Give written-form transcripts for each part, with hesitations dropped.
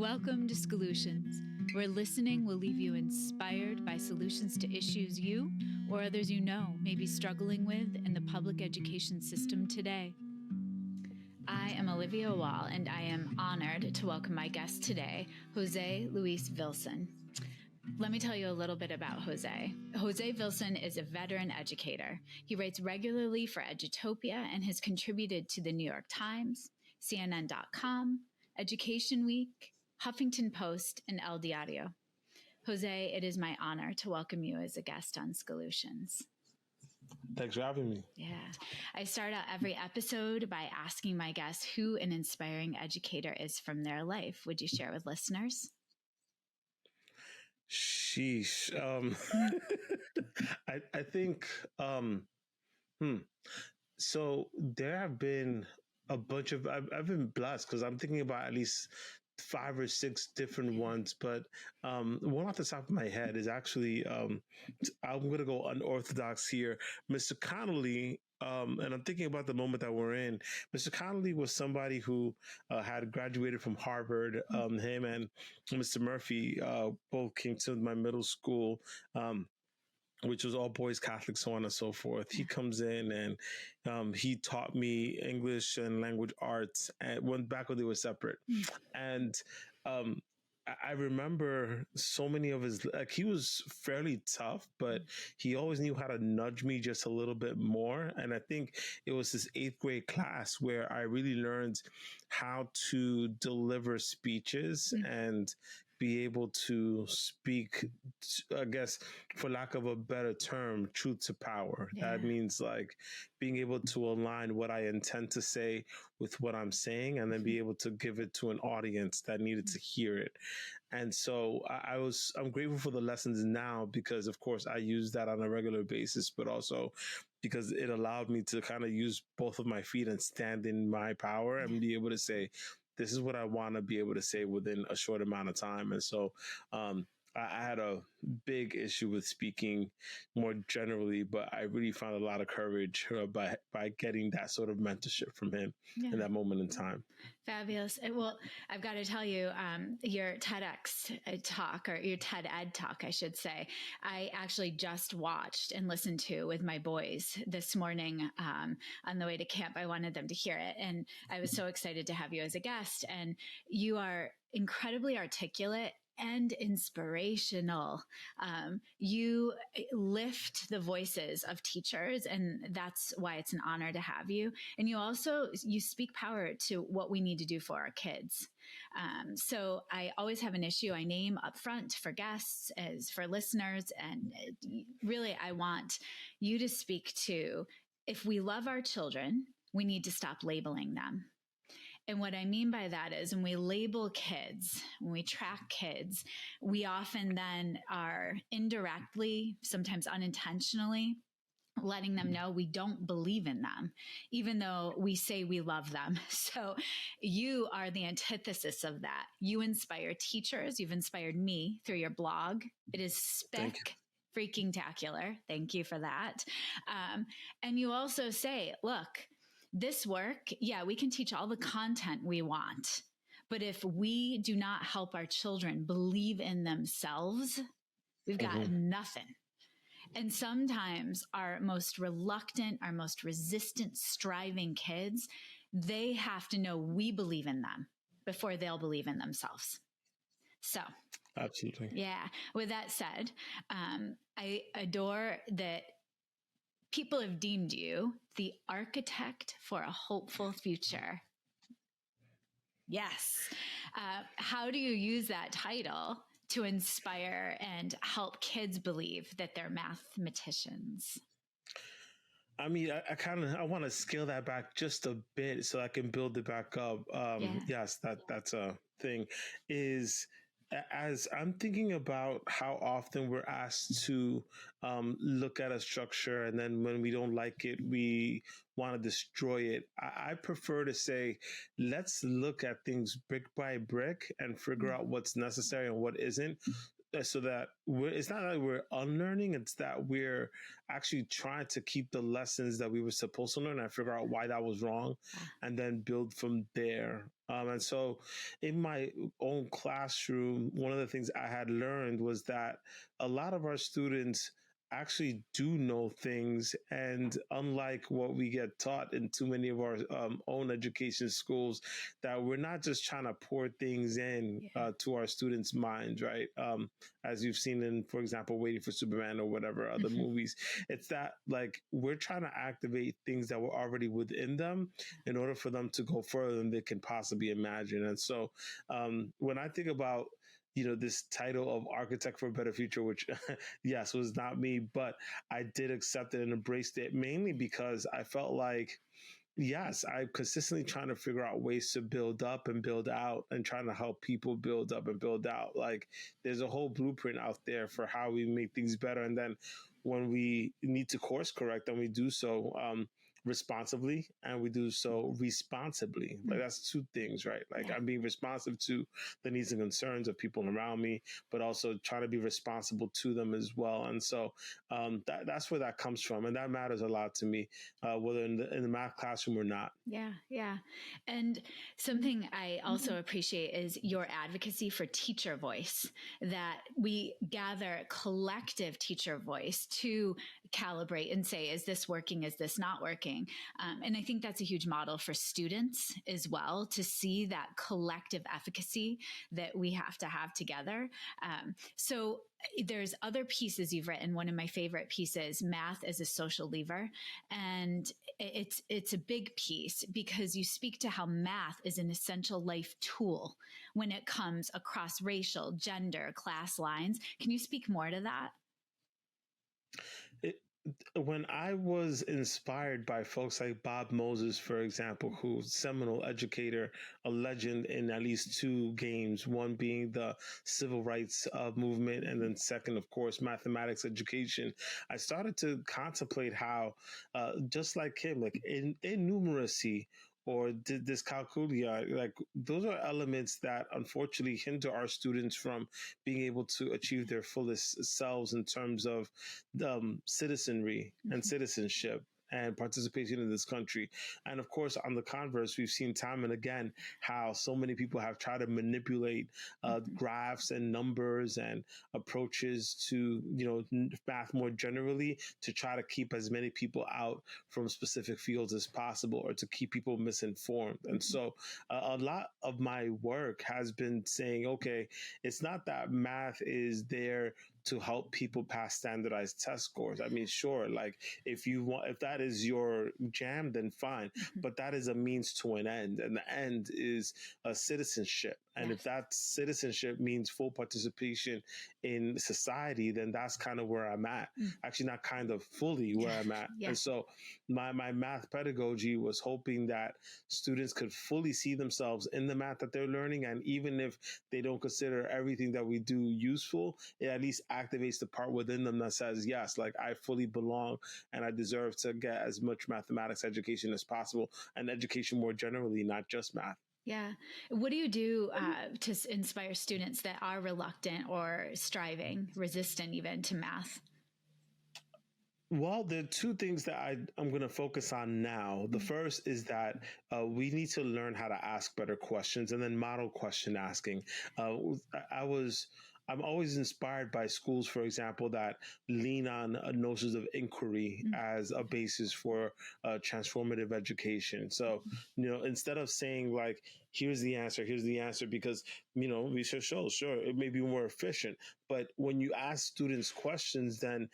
Welcome to Solutions, where listening will leave you inspired by solutions to issues you or others you know may be struggling with in the public education system today. I am Olivia Wall, and I am honored to welcome my guest today, Jose Luis Vilson. Let me tell you a little bit about Jose. Jose Vilson is a veteran educator. He writes regularly for Edutopia and has contributed to the New York Times, CNN.com, Education Week, Huffington Post, and El Diario. Jose, it is my honor to welcome you as a guest on Solutions. Thanks for having me. Yeah. I start out every episode by asking my guests who an inspiring educator is from their life. Would you share with listeners? Sheesh. I think, so there have been a bunch of, I've been blessed because I'm thinking about at least 5 or 6 different ones, but one off the top of my head is actually, I'm going to go unorthodox here. Mr. Connolly, and I'm thinking about the moment that we're in. Mr. Connolly was somebody who had graduated from Harvard. Him and Mr. Murphy both came to my middle school. Which was all boys Catholic, so on and so forth. He comes in and he taught me English and language arts and went back when they were separate. And I remember so many of his, like, he was fairly tough, but he always knew how to nudge me just a little bit more. And I think it was his 8th grade class where I really learned how to deliver speeches and be able to speak, I guess, for lack of a better term, truth to power. Yeah. That means like being able to align what I intend to say with what I'm saying, and then be able to give it to an audience that needed to hear it. And so I'm grateful for the lessons now because, of course, I use that on a regular basis, but also because it allowed me to kind of use both of my feet and stand in my power and be able to say, this is what I want to be able to say within a short amount of time. And so I had a big issue with speaking more generally, but I really found a lot of courage by getting that sort of mentorship from him in that moment in time. Fabulous. Well, I've got to tell you, your TEDx talk, or your TED Ed talk, I should say, I actually just watched and listened to with my boys this morning on the way to camp. I wanted them to hear it. And I was so excited to have you as a guest. And you are incredibly articulate and inspirational. You lift the voices of teachers, and that's why it's an honor to have you. And you speak power to what we need to do for our kids. So I always have an issue I name up front for guests as for listeners. And really, I want you to speak to, if we love our children, we need to stop labeling them. And what I mean by that is when we label kids, when we track kids, we often then are indirectly, sometimes unintentionally, letting them know we don't believe in them, even though we say we love them. So you are the antithesis of that. You inspire teachers. You've inspired me through your blog. It is freaking-tacular. Thank you for that. And you also say, look, this work, we can teach all the content we want, but if we do not help our children believe in themselves, we've got nothing. And sometimes our most reluctant, our most resistant, striving kids, they have to know we believe in them before they'll believe in themselves. So, absolutely. Yeah. With that said, I adore that people have deemed you the architect for a hopeful future. Yes. How do you use that title to inspire and help kids believe that they're mathematicians? I mean, I want to scale that back just a bit so I can build it back up. Yes, that's a thing. Is as I'm thinking about how often we're asked to look at a structure, and then when we don't like it, we want to destroy it. I prefer to say, let's look at things brick by brick and figure out what's necessary and what isn't. So that it's not that we're unlearning, it's that we're actually trying to keep the lessons that we were supposed to learn and figure out why that was wrong and then build from there. And so in my own classroom, one of the things I had learned was that a lot of our students actually do know things. And unlike what we get taught in too many of our own education schools, that we're not just trying to pour things in Yeah. to our students' minds, right? As you've seen in, for example, Waiting for Superman or whatever other movies, it's that like we're trying to activate things that were already within them in order for them to go further than they can possibly imagine. And so when I think about this title of Architect for a Better Future, which yes was not me, but I did accept it and embraced it mainly because I felt like yes, I'm consistently trying to figure out ways to build up and build out and trying to help people build up and build out. Like there's a whole blueprint out there for how we make things better. And then when we need to course correct, then we do so responsibly and we do so responsibly. Like that's two things, right? Like Yeah. I'm being responsive to the needs and concerns of people around me, but also trying to be responsible to them as well. And so that's where that comes from. And that matters a lot to me, whether in the math classroom or not. Yeah, yeah. And something I also appreciate is your advocacy for teacher voice, that we gather collective teacher voice to calibrate and say, is this working? Is this not working? And I think that's a huge model for students as well, to see that collective efficacy that we have to have together. So there's other pieces you've written. One of my favorite pieces, Math as a Social Lever. And it's a big piece because you speak to how math is an essential life tool when it comes across racial, gender, class lines. Can you speak more to that? When I was inspired by folks like Bob Moses, for example, who's seminal educator, a legend in at least two games, one being the civil rights movement, and then second, of course, mathematics education, I started to contemplate how, just like him, like in numeracy or dyscalculia, like those are elements that unfortunately hinder our students from being able to achieve their fullest selves in terms of citizenry and citizenship and participation in this country. And of course, on the converse, we've seen time and again how so many people have tried to manipulate graphs and numbers and approaches to, math more generally to try to keep as many people out from specific fields as possible or to keep people misinformed. And so a lot of my work has been saying, okay, it's not that math is there to help people pass standardized test scores. I mean, sure, like if that is your jam, then fine. But that is a means to an end. And the end is a citizenship. And if that citizenship means full participation in society, then that's kind of where I'm at. Actually, not kind of, fully where I'm at. And so my math pedagogy was hoping that students could fully see themselves in the math that they're learning. And even if they don't consider everything that we do useful, it at least activates the part within them that says, yes, like I fully belong and I deserve to get as much mathematics education as possible and education more generally, not just math. Yeah. What do you do to inspire students that are reluctant or striving, resistant even to math? Well, there are two things that I'm going to focus on now. The first is that we need to learn how to ask better questions and then model question asking. I'm always inspired by schools, for example, that lean on notions of inquiry as a basis for transformative education. So, instead of saying like, here's the answer, because, research shows, sure, it may be more efficient. But when you ask students questions, then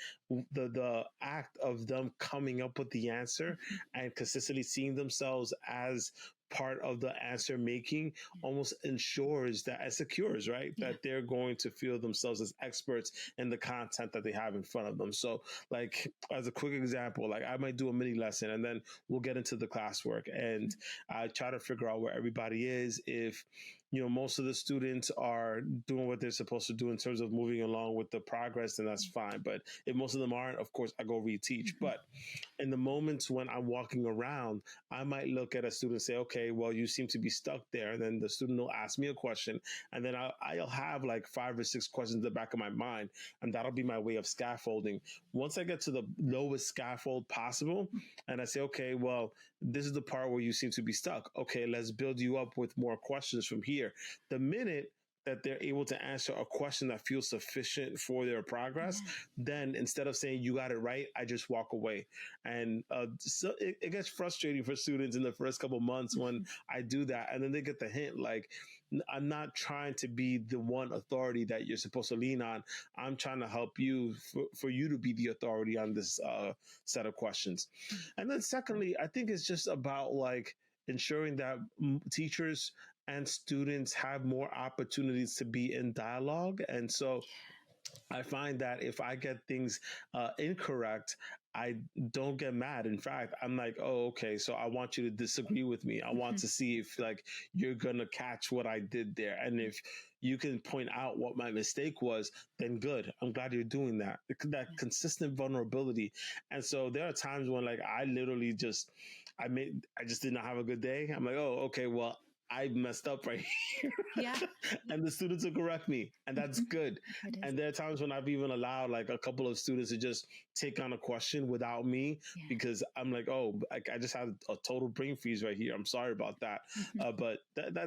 the act of them coming up with the answer and consistently seeing themselves as part of the answer making almost ensures that it secures, right? That they're going to feel themselves as experts in the content that they have in front of them. So like as a quick example, like I might do a mini lesson and then we'll get into the classwork and I try to figure out where everybody is. If most of the students are doing what they're supposed to do in terms of moving along with the progress, then that's fine. But if most of them aren't, of course, I go reteach. But in the moments when I'm walking around, I might look at a student and say, okay, well, you seem to be stuck there. And then the student will ask me a question. And then I'll have like 5 or 6 questions in the back of my mind. And that'll be my way of scaffolding. Once I get to the lowest scaffold possible, and I say, okay, well, this is the part where you seem to be stuck. Okay, let's build you up with more questions from here. The minute that they're able to answer a question that feels sufficient for their progress, then instead of saying you got it right, I just walk away. And so it gets frustrating for students in the first couple months when I do that. And then they get the hint, like, I'm not trying to be the one authority that you're supposed to lean on. I'm trying to help you for you to be the authority on this set of questions. And then secondly, I think it's just about like ensuring that teachers and students have more opportunities to be in dialogue. And so I find that if I get things incorrect, I don't get mad. In fact, I'm like, oh, okay, so I want you to disagree with me. I want to see if like you're gonna catch what I did there, and if you can point out what my mistake was, then good. I'm glad you're doing that. That consistent vulnerability. And so there are times when like I literally just I just did not have a good day. I'm like, oh, okay, well, I messed up right here. Yeah. And the students will correct me, and that's good. And there are times when I've even allowed like a couple of students to just take on a question without me because I'm like, oh, I just had a total brain freeze right here. I'm sorry about that. But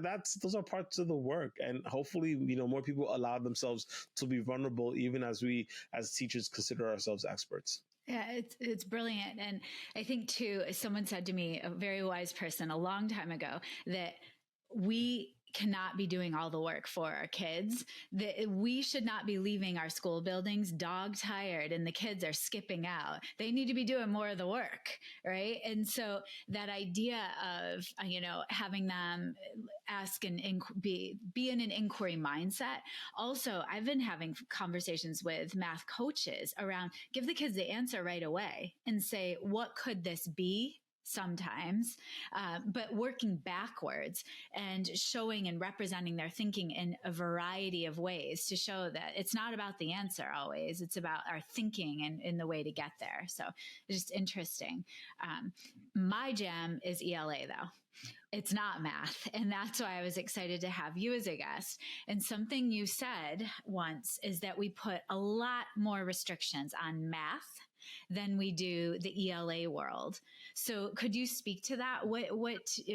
that's those are parts of the work, and hopefully, more people allow themselves to be vulnerable, even as we as teachers consider ourselves experts. Yeah, it's brilliant. And I think too, someone said to me, a very wise person a long time ago, that we cannot be doing all the work for our kids, that we should not be leaving our school buildings dog tired and the kids are skipping out. They need to be doing more of the work, right? And so that idea of having them ask and be in an inquiry mindset. Also, I've been having conversations with math coaches around give the kids the answer right away and say, what could this be? Sometimes, but working backwards and showing and representing their thinking in a variety of ways to show that it's not about the answer always. It's about our thinking and in the way to get there. So it's just interesting. My jam is ELA though. It's not math. And that's why I was excited to have you as a guest. And something you said once is that we put a lot more restrictions on math than we do the ELA world. So could you speak to that? What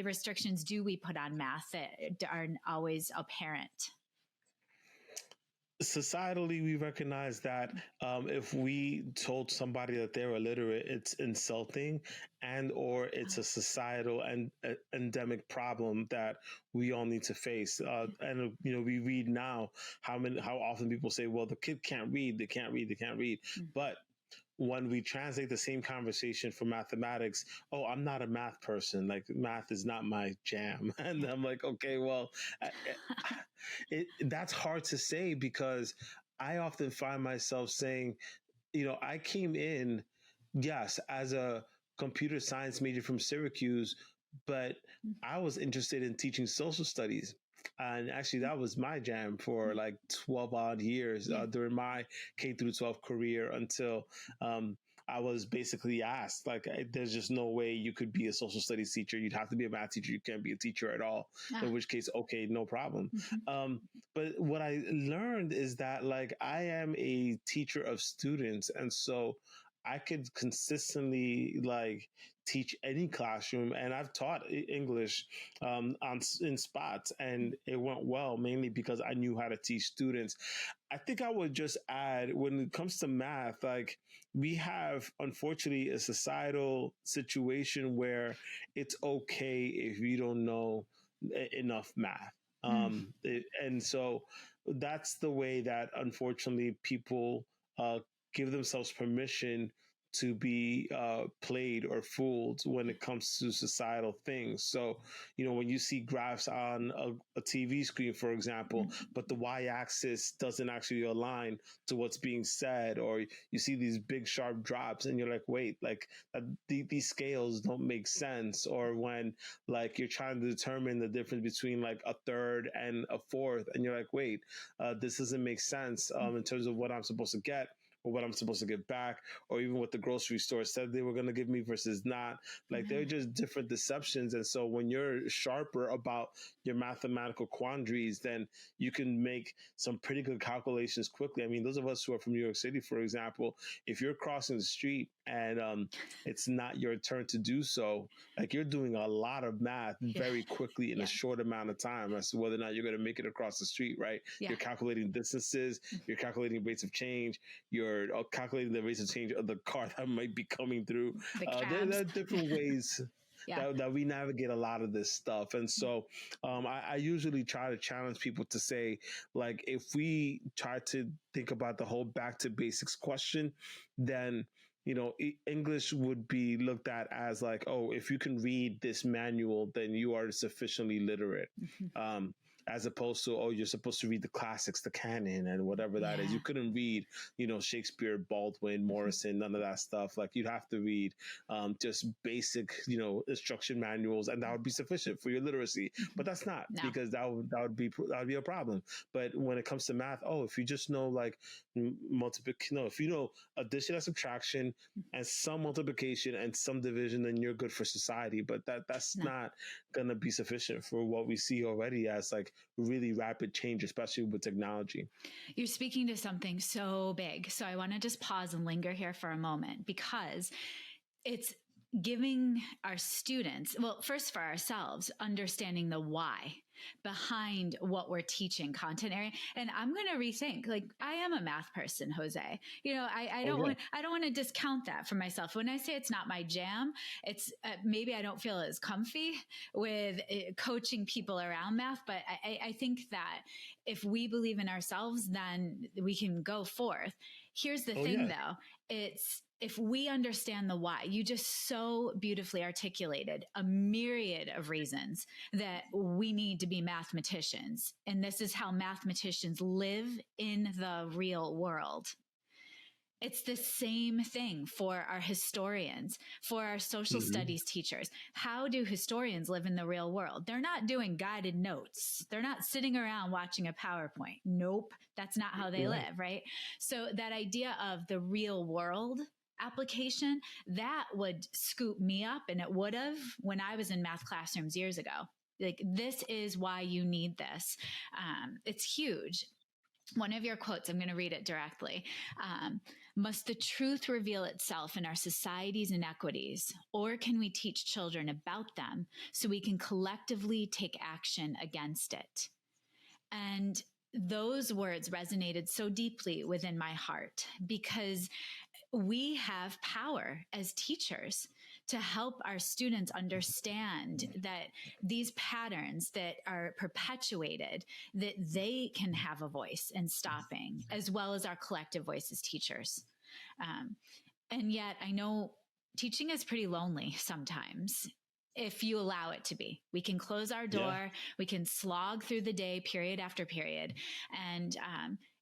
restrictions do we put on math that aren't always apparent? Societally, we recognize that if we told somebody that they're illiterate, it's insulting, and or it's a societal and endemic problem that we all need to face. And we read now how often people say, "Well, the kid can't read, they can't read, they can't read," but when we translate the same conversation for mathematics, oh, I'm not a math person. Like math is not my jam. And I'm like, okay, well, that's hard to say because I often find myself saying, I came in, yes, as a computer science major from Syracuse, but I was interested in teaching social studies. And actually, that was my jam for like 12 odd years during my K through 12 career until I was basically asked, like, there's just no way you could be a social studies teacher. You'd have to be a math teacher. You can't be a teacher at all. In which case, okay, no problem. But what I learned is that, like, I am a teacher of students. And so I could consistently, like, teach any classroom, and I've taught English in spots, and it went well, mainly because I knew how to teach students. I think I would just add, when it comes to math, like we have, unfortunately, a societal situation where it's okay if you don't know enough math. And so that's the way that, unfortunately, people give themselves permission to be played or fooled when it comes to societal things. So, when you see graphs on a TV screen, for example, but the y-axis doesn't actually align to what's being said, or you see these big sharp drops and you're like, wait, like these scales don't make sense. Or when like you're trying to determine the difference between like a third and a fourth, and you're like, wait, this doesn't make sense in terms of what I'm supposed to get or what I'm supposed to get back, or even what the grocery store said they were going to give me versus not. Like they're just different deceptions. And so when you're sharper about your mathematical quandaries, then you can make some pretty good calculations quickly. I mean, those of us who are from New York City, for example, if you're crossing the street and it's not your turn to do so, like you're doing a lot of math very quickly in a short amount of time as to whether or not you're going to make it across the street, right? You're calculating distances, you're calculating rates of change, you're calculating the rates of change of the car that might be coming through. There are different ways that we navigate a lot of this stuff. And so I usually try to challenge people to say, like, if we try to think about the whole back to basics question, then English would be looked at as like, oh, if you can read this manual, then you are sufficiently literate. As opposed to, oh, you're supposed to read the classics, the canon, and whatever that is. You couldn't read, Shakespeare, Baldwin, Morrison, none of that stuff. Like you'd have to read just basic, instruction manuals, and that would be sufficient for your literacy. But that's not, because that would be a problem. But when it comes to math, if you just know like if you know addition and subtraction and some multiplication and some division, then you're good for society. But that's not gonna be sufficient for what we see already as like really rapid change, especially with technology. You're speaking to something so big. So I want to just pause and linger here for a moment, because it's giving our students, well, first for ourselves, understanding the why behind what we're teaching content area. And I'm going to rethink, like, I am a math person, Jose. I don't want to discount that for myself. When I say it's not my jam, it's maybe I don't feel as comfy with coaching people around math, but I think that if we believe in ourselves, then we can go forth. Here's the thing though, it's, if we understand the why, you just so beautifully articulated a myriad of reasons that we need to be mathematicians. And this is how mathematicians live in the real world. It's the same thing for our historians, for our social studies teachers. How do historians live in the real world? They're not doing guided notes. They're not sitting around watching a PowerPoint. Nope. That's not how they live, right? So that idea of the real world application, that would scoop me up, and it would have when I was in math classrooms years ago. Like, this is why you need this. It's huge. One of your quotes, I'm going to read it directly. Must the truth reveal itself in our society's inequities, or can we teach children about them so we can collectively take action against it? And those words resonated so deeply within my heart, because we have power as teachers to help our students understand that these patterns that are perpetuated, that they can have a voice in stopping, as well as our collective voice as teachers. And yet I know teaching is pretty lonely sometimes, if you allow it to be. We can close our door, we can slog through the day, period after period. And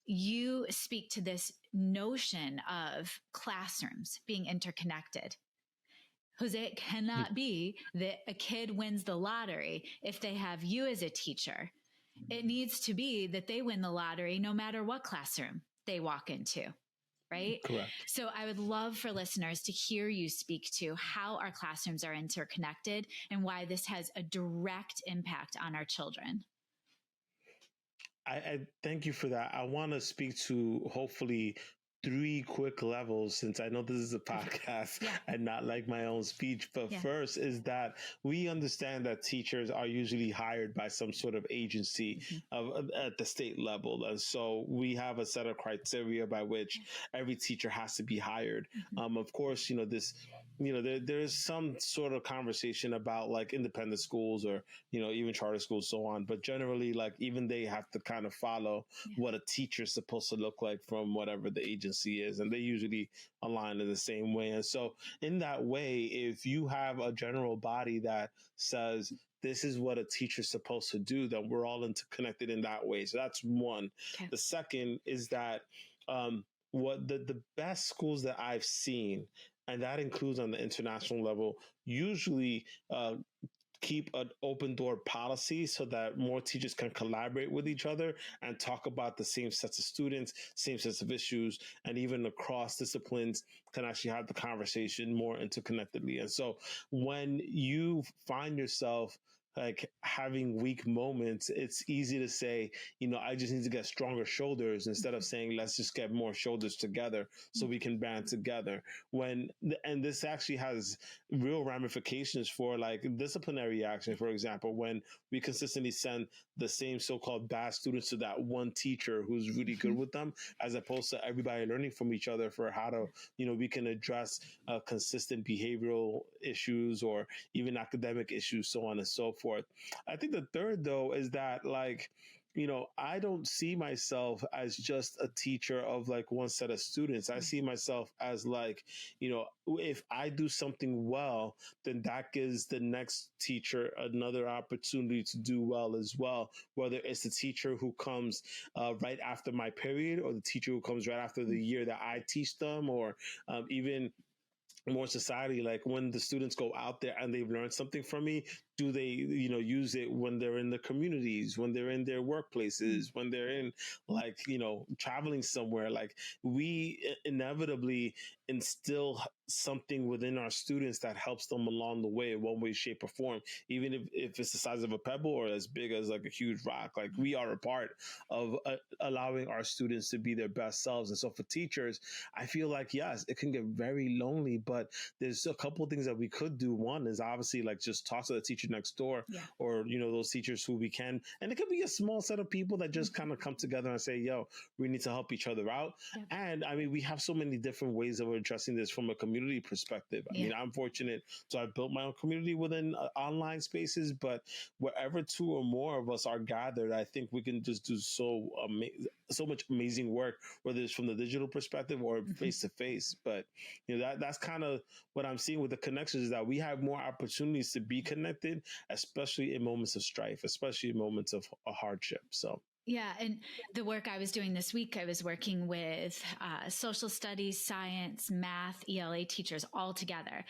you speak to this notion of classrooms being interconnected. Jose, it cannot be that a kid wins the lottery if they have you as a teacher. It needs to be that they win the lottery no matter what classroom they walk into, right? Correct. So I would love for listeners to hear you speak to how our classrooms are interconnected and why this has a direct impact on our children. I thank you for that. I want to speak to hopefully 3 quick levels, since I know this is a podcast and not like my own speech. But first is that we understand that teachers are usually hired by some sort of agency at the state level. And so we have a set of criteria by which every teacher has to be hired. Of course, this there is some sort of conversation about like independent schools or even charter schools, so on. But generally, like even they have to kind of follow Yeah. what a teacher's supposed to look like from whatever the agency is, and they usually align in the same way. And so, in that way, if you have a general body that says this is what a teacher's supposed to do, then we're all interconnected in that way. So that's one. Okay. The second is that what the best schools that I've seen, and that includes on the international level, usually keep an open door policy so that more teachers can collaborate with each other and talk about the same sets of students, same sets of issues, and even across disciplines can actually have the conversation more interconnectedly. And so when you find yourself like having weak moments, it's easy to say, I just need to get stronger shoulders instead of saying, let's just get more shoulders together so we can band together. And this actually has real ramifications for like disciplinary action. For example, when we consistently send the same so-called bad students to that one teacher who's really good with them, as opposed to everybody learning from each other for how to, we can address consistent behavioral issues or even academic issues, so on and so forth. I think the third, though, is that like, I don't see myself as just a teacher of like one set of students. I see myself as like, if I do something well, then that gives the next teacher another opportunity to do well as well. Whether it's the teacher who comes right after my period or the teacher who comes right after the year that I teach them, or even more society, like when the students go out there and they've learned something from me, do they use it when they're in the communities, when they're in their workplaces, when they're in like traveling somewhere? Like we inevitably instill something within our students that helps them along the way in one way, shape, or form, even if it's the size of a pebble or as big as like a huge rock. Like we are a part of allowing our students to be their best selves. And so for teachers, I feel like, yes, it can get very lonely, but there's a couple of things that we could do. One is obviously like just talk to the teacher next door, or those teachers who we can, and it could be a small set of people that just kind of come together and say, yo, we need to help each other out. And I mean, we have so many different ways of addressing this from a community perspective. I mean, I'm fortunate to have built my own community within online spaces, but wherever two or more of us are gathered, I think we can just do so much amazing work, whether it's from the digital perspective or face to face. But that's kind of what I'm seeing with the connections, is that we have more opportunities to be connected, especially in moments of strife, especially in moments of a hardship. So yeah. And the work I was doing this week, I was working with social studies, science, math, ELA teachers all together,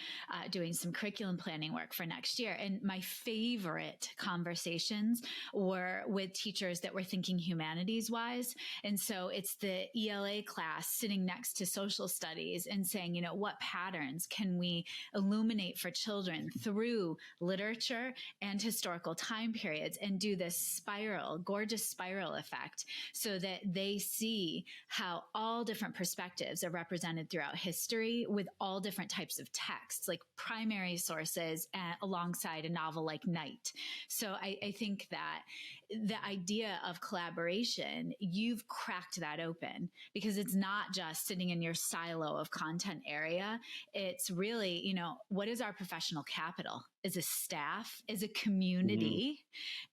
doing some curriculum planning work for next year. And my favorite conversations were with teachers that were thinking humanities wise. And so it's the ELA class sitting next to social studies and saying, what patterns can we illuminate for children through literature and historical time periods, and do this gorgeous spiral effect, so that they see how all different perspectives are represented throughout history with all different types of texts, like primary sources alongside a novel like Night. So I think that the idea of collaboration, you've cracked that open, because it's not just sitting in your silo of content area. It's really, what is our professional capital as a staff, as a community,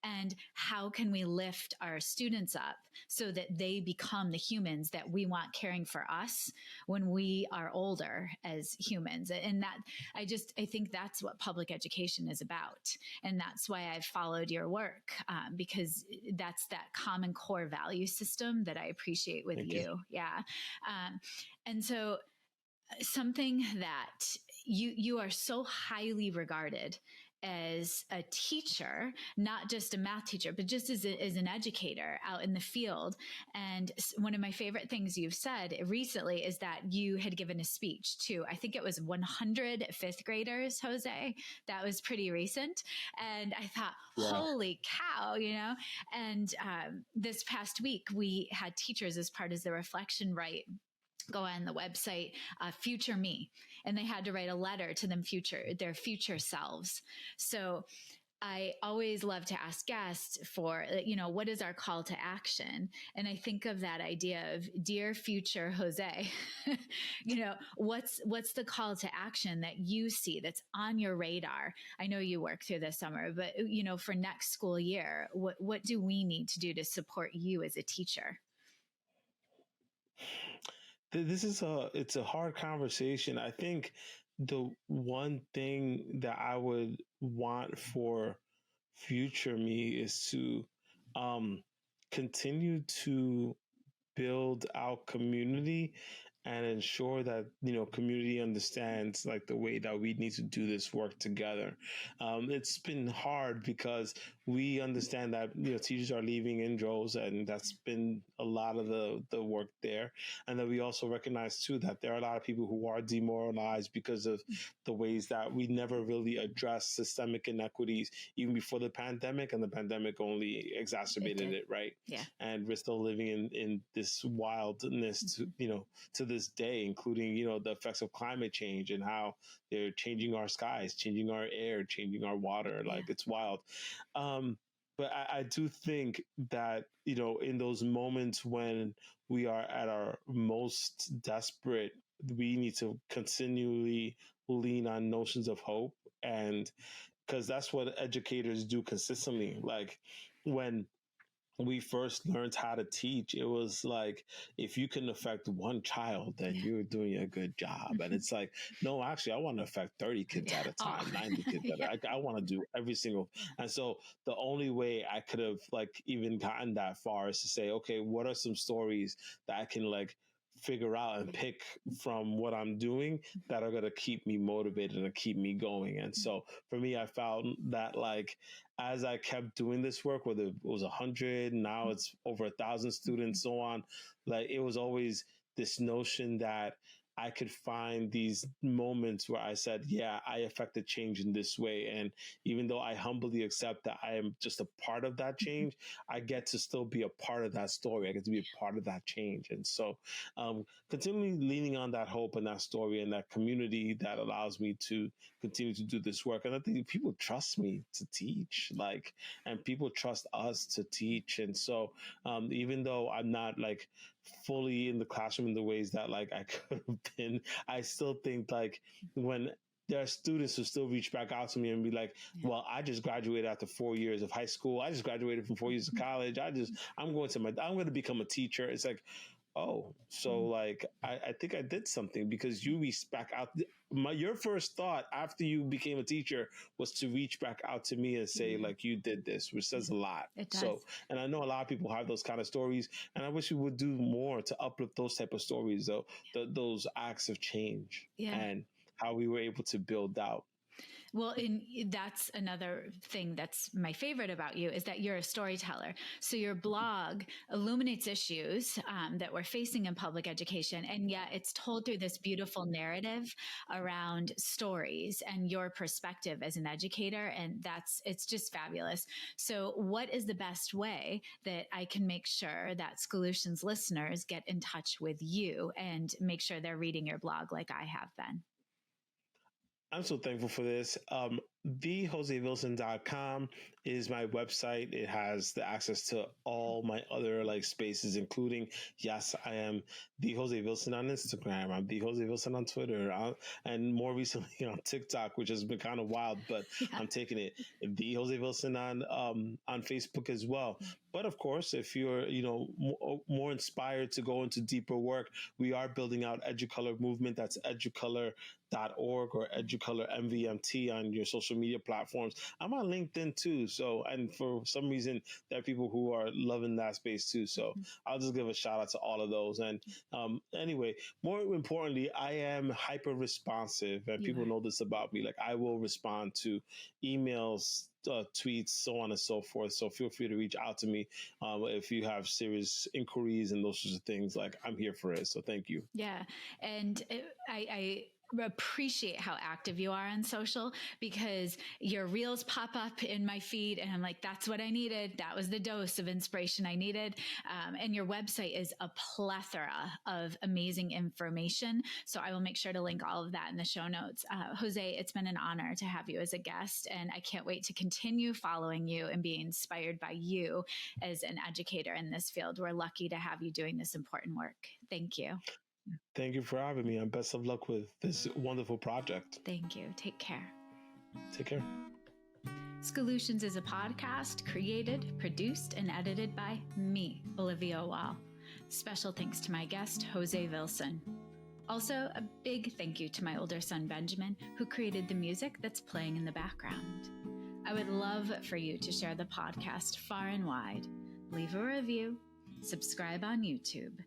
and how can we lift our students up so that they become the humans that we want caring for us when we are older as humans. And that I think that's what public education is about. And that's why I've followed your work, because that's that common core value system that I appreciate with you. Yeah. And so something that you are so highly regarded as a teacher, not just a math teacher, but just as an educator out in the field. And one of my favorite things you've said recently is that you had given a speech to, I think it was 100 fifth graders, Jose. That was pretty recent. And I thought, holy cow, And this past week, we had teachers as part of the reflection right go on the website, Future Me, and they had to write a letter to their future selves. So I always love to ask guests for, what is our call to action? And I think of that idea of dear future Jose, what's the call to action that you see that's on your radar? I know you work through the summer, but for next school year, what do we need to do to support you as a teacher? It's a hard conversation. I think the one thing that I would want for future me is to um, continue to build our community and ensure that community understands like the way that we need to do this work together. It's been hard because we understand that teachers are leaving in droves, and that's been a lot of the work there. And then we also recognize too that there are a lot of people who are demoralized because of the ways that we never really addressed systemic inequities even before the pandemic, and the pandemic only exacerbated it, right? Yeah. And we're still living in this wildness to this day, including the effects of climate change and how they're changing our skies, changing our air, changing our water. Like it's wild. But I do think that in those moments when we are at our most desperate, we need to continually lean on notions of hope, and because that's what educators do consistently. Like when we first learned how to teach, it was like, if you can affect one child, then you're doing a good job. And it's like, no, actually, I want to affect 30 kids at a time, 90 kids at a time. I want to do every single. And so the only way I could have like even gotten that far is to say, okay, what are some stories that I can like figure out and pick from what I'm doing that are going to keep me motivated and keep me going. And so for me, I found that like, as I kept doing this work, whether it was 100, now it's over 1,000 students, so on, like it was always this notion that I could find these moments where I said, yeah, I affected change in this way. And even though I humbly accept that I am just a part of that change, I get to still be a part of that story. I get to be a part of that change. And so continually leaning on that hope and that story and that community that allows me to continue to do this work. And I think people trust me to teach, like, and people trust us to teach. And so even though I'm not like fully in the classroom in the ways that like I could have been, I still think like when there are students who still reach back out to me and be like, well, I just graduated after 4 years of high school. I just graduated from 4 years of college. I'm going to become a teacher. It's like, oh, so like, I think I did something, because you reached back out. Your first thought after you became a teacher was to reach back out to me and say, like, you did this, which says a lot. It does. So, and I know a lot of people have those kind of stories, and I wish we would do more to uplift those type of stories, though, those acts of change and how we were able to build out. Well, that's another thing that's my favorite about you, is that you're a storyteller. So your blog illuminates issues that we're facing in public education, and yet it's told through this beautiful narrative around stories and your perspective as an educator. And it's just fabulous. So what is the best way that I can make sure that Schoolutions listeners get in touch with you and make sure they're reading your blog like I have been? I'm so thankful for this. TheJoseWilson.com is my website. It has the access to all my other like spaces, including, yes, I am The Jose Wilson on Instagram. I'm The Jose Wilson on Twitter, and more recently on TikTok, which has been kind of wild, but I'm taking it. The Jose Wilson on Facebook as well. But of course, if you're more inspired to go into deeper work, we are building out Educolor Movement. That's educolor.org or Educolor MVMT on your social media platforms. I'm on LinkedIn too. So, and for some reason, there are people who are loving that space too. So I'll just give a shout out to all of those. And anyway, more importantly, I am hyper responsive, and people know this about me. Like, I will respond to emails, tweets, so on and so forth. So feel free to reach out to me if you have serious inquiries and those sorts of things. Like, I'm here for it. So thank you. Yeah. And I appreciate how active you are on social, because your reels pop up in my feed and I'm like, that's what I needed. That was the dose of inspiration I needed. And your website is a plethora of amazing information. So I will make sure to link all of that in the show notes. Jose, it's been an honor to have you as a guest, and I can't wait to continue following you and being inspired by you as an educator in this field. We're lucky to have you doing this important work. Thank you. Thank you for having me, and best of luck with this wonderful project. Thank you. Take care. Take care. Scholutions is a podcast created, produced, and edited by me, Olivia Wall. Special thanks to my guest, Jose Vilson. Also, a big thank you to my older son, Benjamin, who created the music that's playing in the background. I would love for you to share the podcast far and wide, leave a review, subscribe on YouTube,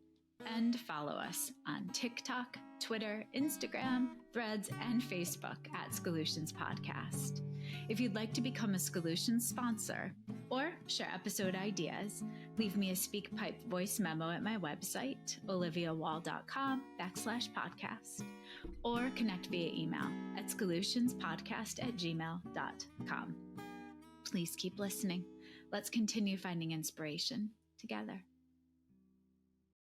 and follow us on TikTok, Twitter, Instagram, Threads, and Facebook at Scholutions Podcast. If you'd like to become a Scholutions sponsor or share episode ideas, leave me a SpeakPipe voice memo at my website, oliviawall.com/podcast, or connect via email at scholutionspodcast@gmail.com. Please keep listening. Let's continue finding inspiration together.